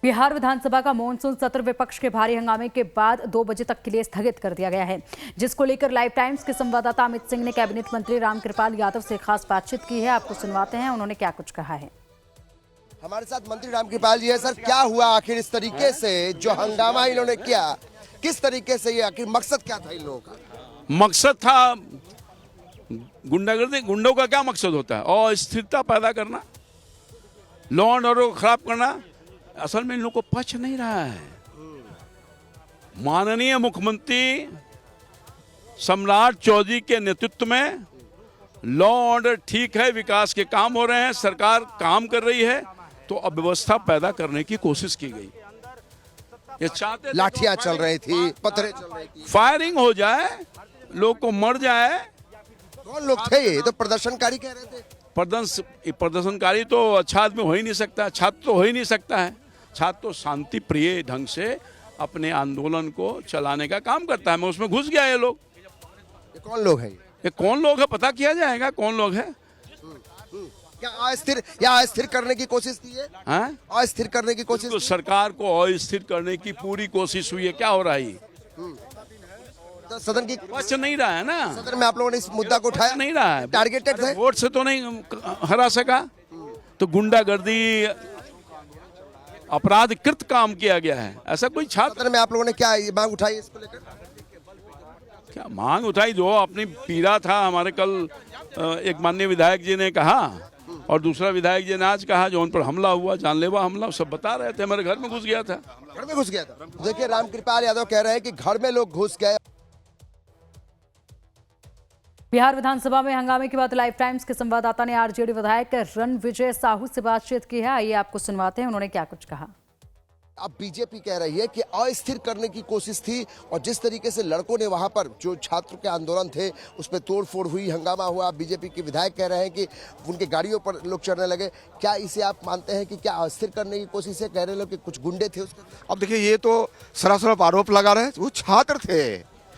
बिहार विधानसभा का मॉनसून सत्र विपक्ष के भारी हंगामे के बाद 2 बजे तक के लिए स्थगित कर दिया गया है, जिसको लेकर लाइव टाइम्स के संवाददाता अमित सिंह ने कैबिनेट मंत्री रामकृपाल यादव से खास बातचीत की है। आपको सुनवाते हैं उन्होंने क्या कुछ कहा है। हमारे साथ मंत्री रामकृपाल जी है। सर, क्या हुआ आखिर इस तरीके से जो हंगामा इन्होंने किया, किस तरीके से ये आखिर मकसद क्या था इन लोगों का? मकसद था गुंडागर्दी। गुंडों का क्या मकसद होता है? और स्थिरता पैदा करना, लॉ एंड ऑर्डर को खराब करना। असल में इन लोगों को पच नहीं रहा है। माननीय मुख्यमंत्री सम्राट चौधरी के नेतृत्व में लॉ ऑर्डर ठीक है, विकास के काम हो रहे हैं, सरकार काम कर रही है, तो अव्यवस्था पैदा करने की कोशिश की गई। ये चाहते लाठियां चल रही थी, पत्थरें चल रही थी, फायरिंग हो जाए, लोग को मर जाए। कौन लोग थे ये? तो प्रदर्शनकारी कह रहे थे। प्रदर्शनकारी तो अच्छा आदमी हो ही नहीं सकता, छात्र तो हो ही नहीं सकता है। छात्र तो शांति प्रिय ढंग से अपने आंदोलन को चलाने का काम करता है। मैं उसमें घुस गया। ये लोग, ये कौन लोग हैं? ये कौन लोग है पता किया जाएगा कौन लोग है। क्या अस्थिर करने की कोशिश की है? अस्थिर करने की कोशिश तो सरकार को अस्थिर करने की पूरी कोशिश हुई है। क्या हो रहा है? तो सदन की बच नहीं रहा है ना। सदन में आप लोगों ने इस मुद्दा को उठाया नहीं रहा है। टारगेटेड थे, वोट से तो नहीं हरा सका। तो गुंडागर्दी, अपराधकृत काम किया गया है। ऐसा कोई छात्र सदन में आप लोगों ने क्या मांग उठाई इसको लेकर? क्या मांग उठाई? जो अपनी पीड़ा था हमारे कल एक माननीय विधायक जी ने कहा और दूसरा विधायक जी ने आज कहा, जो उन पर हमला हुआ, जानलेवा हमला, सब बता रहे थे। हमारे घर में घुस गया था। घर में घुस गया था। देखिए, रामकृपाल यादव कह रहे हैं कि घर में लोग घुस गए। बिहार विधानसभा में हंगामे के बाद लाइव टाइम्स के संवाददाता ने आरजेडी विधायक रणविजय साहू से बातचीत की है। आइए आपको सुनवाते हैं उन्होंने क्या कुछ कहा। अब बीजेपी कह रही है कि अस्थिर करने की कोशिश थी और जिस तरीके से लड़कों ने वहां पर जो छात्र के आंदोलन थे उस पर तोड़फोड़ हुई, हंगामा हुआ। बीजेपी के विधायक कह रहे हैं कि उनके गाड़ियों पर लोग चढ़ने लगे। क्या इसे आप मानते हैं कि क्या अस्थिर करने की कोशिश है? कह रहे लोग कि कुछ गुंडे थे उसके। अब देखिए, ये तो सरासर आरोप लगा रहे हैं। वो छात्र थे,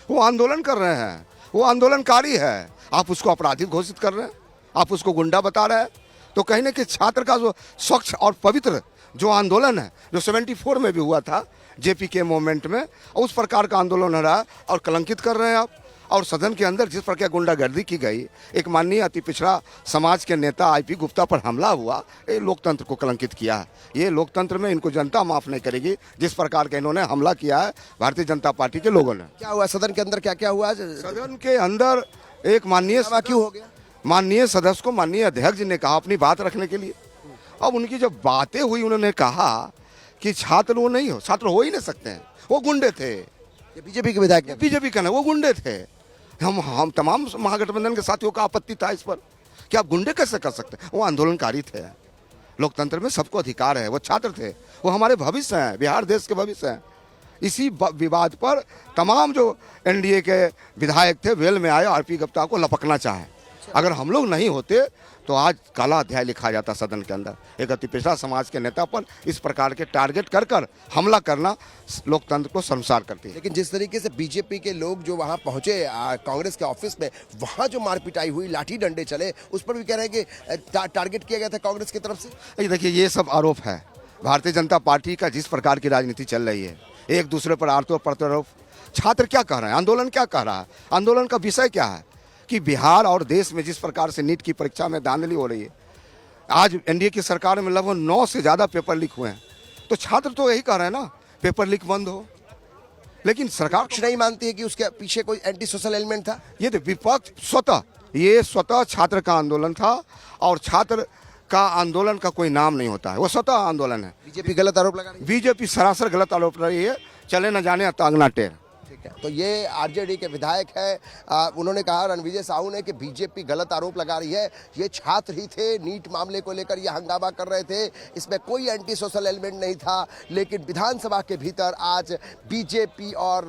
वो आंदोलन कर रहे हैं, वो आंदोलनकारी है। आप उसको अपराधी घोषित कर रहे हैं, आप उसको गुंडा बता रहे हैं। तो कहीं ना कि छात्र का जो स्वच्छ और पवित्र जो आंदोलन है, जो 74 में भी हुआ था जेपी के मूवमेंट में, उस प्रकार का आंदोलन हो रहा है और कलंकित कर रहे हैं आप। और सदन के अंदर जिस प्रकार गुंडागर्दी की गई, एक माननीय अति पिछड़ा समाज के नेता आईपी गुप्ता पर हमला हुआ, ये लोकतंत्र को कलंकित किया है। ये लोकतंत्र में इनको जनता माफ नहीं करेगी। जिस प्रकार का इन्होंने हमला किया है भारतीय जनता पार्टी के लोगों ने। क्या हुआ सदन के अंदर? क्या क्या हुआ सदन के अंदर? एक माननीय क्यों हो गया? माननीय सदस्य को माननीय अध्यक्ष जी ने कहा अपनी बात रखने के लिए। अब उनकी जब बातें हुई, उन्होंने कहा कि छात्र वो नहीं हो, छात्र हो ही नहीं सकते हैं, वो गुंडे थे। बीजेपी के विधायक, बीजेपी का ना, वो गुंडे थे। हम तमाम महागठबंधन के साथियों का आपत्ति था इस पर कि आप गुंडे कैसे कर सकते हैं? वो आंदोलनकारी थे। लोकतंत्र में सबको अधिकार है। वो छात्र थे, वो हमारे भविष्य हैं, बिहार देश के भविष्य हैं। इसी विवाद पर तमाम जो एनडीए के विधायक थे वेल में आए, आरपी गुप्ता को लपकना चाहे। अगर हम लोग नहीं होते तो आज काला अध्याय लिखा जाता सदन के अंदर। एक अति पिछड़ा समाज के नेता पर इस प्रकार के टारगेट कर हमला करना लोकतंत्र को शर्मसार करती है। लेकिन जिस तरीके से बीजेपी के लोग जो वहां पहुंचे कांग्रेस के ऑफिस में, वहां जो मारपिटाई हुई, लाठी डंडे चले, उस पर भी कह रहे हैं कि टारगेट किया गया था कांग्रेस की तरफ से। देखिए, ये सब आरोप है भारतीय जनता पार्टी का। जिस प्रकार की राजनीति चल रही है, एक दूसरे पर आरोप प्रत्यारोप। छात्र क्या कह रहे हैं? आंदोलन क्या कह रहा है? आंदोलन का विषय क्या है? कि बिहार और देश में जिस प्रकार से नीट की परीक्षा में धांधली हो रही है, आज एनडीए की सरकार में लगभग 9 से ज़्यादा पेपर लीक हुए हैं। तो छात्र तो यही कह रहे हैं ना, पेपर लीक बंद हो। लेकिन सरकार नहीं मानती है कि उसके पीछे कोई एंटी सोशल एलिमेंट था। ये तो विपक्ष स्वतः छात्र का आंदोलन था और छात्र का आंदोलन का कोई नाम नहीं होता है, वो स्वतः आंदोलन है। बीजेपी गलत आरोप लगा रही है। बीजेपी सरासर गलत आरोप रही है, चले न जाने तांगना टेर। तो ये आरजेडी के विधायक है, उन्होंने कहा रणविजय साहू ने कि बीजेपी गलत आरोप लगा रही है। ये छात्र ही थे, नीट मामले को लेकर ये हंगामा कर रहे थे, इसमें कोई एंटी सोशल एलिमेंट नहीं था। लेकिन विधानसभा के भीतर आज बीजेपी और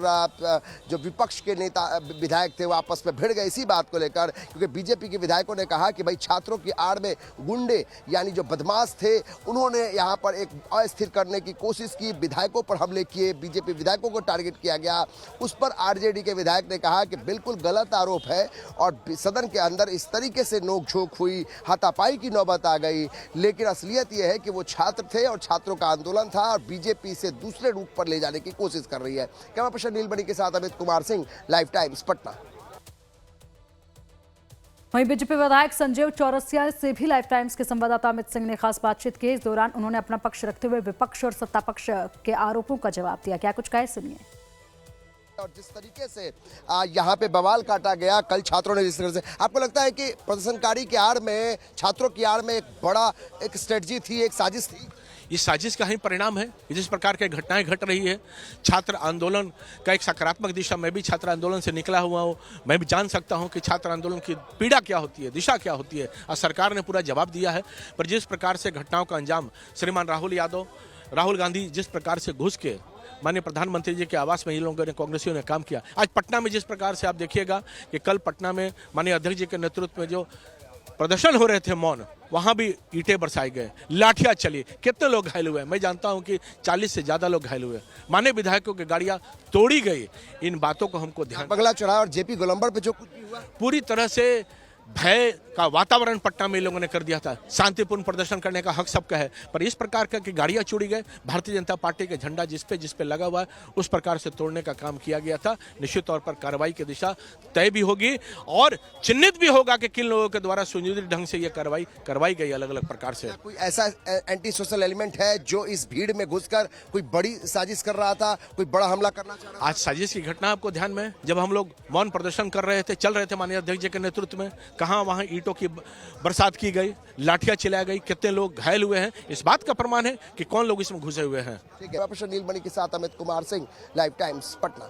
जो विपक्ष के नेता विधायक थे वो आपस में भिड़ गए इसी बात को लेकर, क्योंकि बीजेपी के विधायकों ने कहा कि भाई छात्रों की आड़ में गुंडे यानी जो बदमाश थे, उन्होंने यहाँ पर एक अस्थिर करने की कोशिश की, विधायकों पर हमले किए, बीजेपी विधायकों को टारगेट किया गया। उस पर आरजेडी के विधायक ने कहा कि बिल्कुल गलत आरोप है और सदन के अंदर इस तरीके से नोकझोंक हुई, हाथापाई की नौबत आ गई। लेकिन असलियत यह है कि वो छात्र थे और छात्रों का आंदोलन था और बीजेपी से दूसरे रूट पर ले जाने की कोशिश कर रही है। कैमरा पर्सन नीलमणि के साथ अमित कुमार सिंह, लाइव टाइम्स, पटना। वहीं बीजेपी विधायक संजीव चौरसिया से भी लाइव टाइम्स के संवाददाता अमित सिंह ने खास बातचीत की। इस दौरान उन्होंने अपना पक्ष रखते हुए विपक्ष और सत्ता पक्ष के आरोपों का जवाब दिया। क्या कुछ कहे, सुनिए। और जिस तरीके से यहाँ पे बवाल काटा गया, कल छात्रों ने जिस तरह से, आपको लगता है कि प्रदर्शनकारी की आड़ में, छात्रों की आड़ में एक बड़ा एक स्ट्रेटजी थी, एक साजिश थी? इस साजिश का ही परिणाम है जिस प्रकार की घटनाएं घट रही है। छात्र आंदोलन का एक सकारात्मक दिशा, मैं भी छात्र आंदोलन से निकला हुआ हूँ, मैं भी जान सकता हूँ कि छात्र आंदोलन की पीड़ा क्या होती है, दिशा क्या होती है, और सरकार ने पूरा जवाब दिया है। पर जिस प्रकार से घटनाओं का अंजाम श्रीमान राहुल गांधी जिस प्रकार से घुस के माननीय प्रधानमंत्री जी के आवास में इन लोगों ने, कांग्रेसियों ने काम किया। आज पटना में जिस प्रकार से आप देखिएगा कि कल पटना में माननीय अध्यक्ष जी के नेतृत्व में जो प्रदर्शन हो रहे थे मौन, वहां भी ईंटें बरसाए गए, लाठियां चली, कितने लोग घायल हुए? मैं जानता हूं कि 40 से ज्यादा लोग घायल हुए। माननीय विधायकों की गाड़ियां तोड़ी गई। इन बातों को हमको ध्यान, बंगला चौराहा और जेपी गोलंबर पे जो कुछ भी हुआ, पूरी तरह से भय का वातावरण पटना में लोगों ने कर दिया था। शांतिपूर्ण प्रदर्शन करने का हक सबका है, पर इस प्रकार का कि गाड़ियां चुड़ी गए, भारतीय जनता पार्टी के झंडा जिस पे लगा हुआ है उस प्रकार से तोड़ने का काम किया गया था। निश्चित तौर पर कार्रवाई की दिशा तय भी होगी और चिन्हित भी होगा कि किन लोगों के द्वारा सुनियोजित ढंग से यह कार्रवाई करवाई गई अलग अलग प्रकार से। कोई ऐसा एंटी सोशल एलिमेंट है जो इस भीड़ में घुसकर कोई बड़ी साजिश कर रहा था, कोई बड़ा हमला करना चाह रहा था? आज साजिश की घटना आपको ध्यान में, जब हम लोग मौन प्रदर्शन कर रहे थे, चल रहे थे माननीय अध्यक्ष जी के नेतृत्व में, कहाँ वहाँ ईंटों की बरसात की गई, लाठियां चलाई गई, कितने लोग घायल हुए हैं। इस बात का प्रमाण है कि कौन लोग इसमें घुसे हुए हैं। ठीक है, नीलमणि के साथ अमित कुमार सिंह, लाइव टाइम्स, पटना।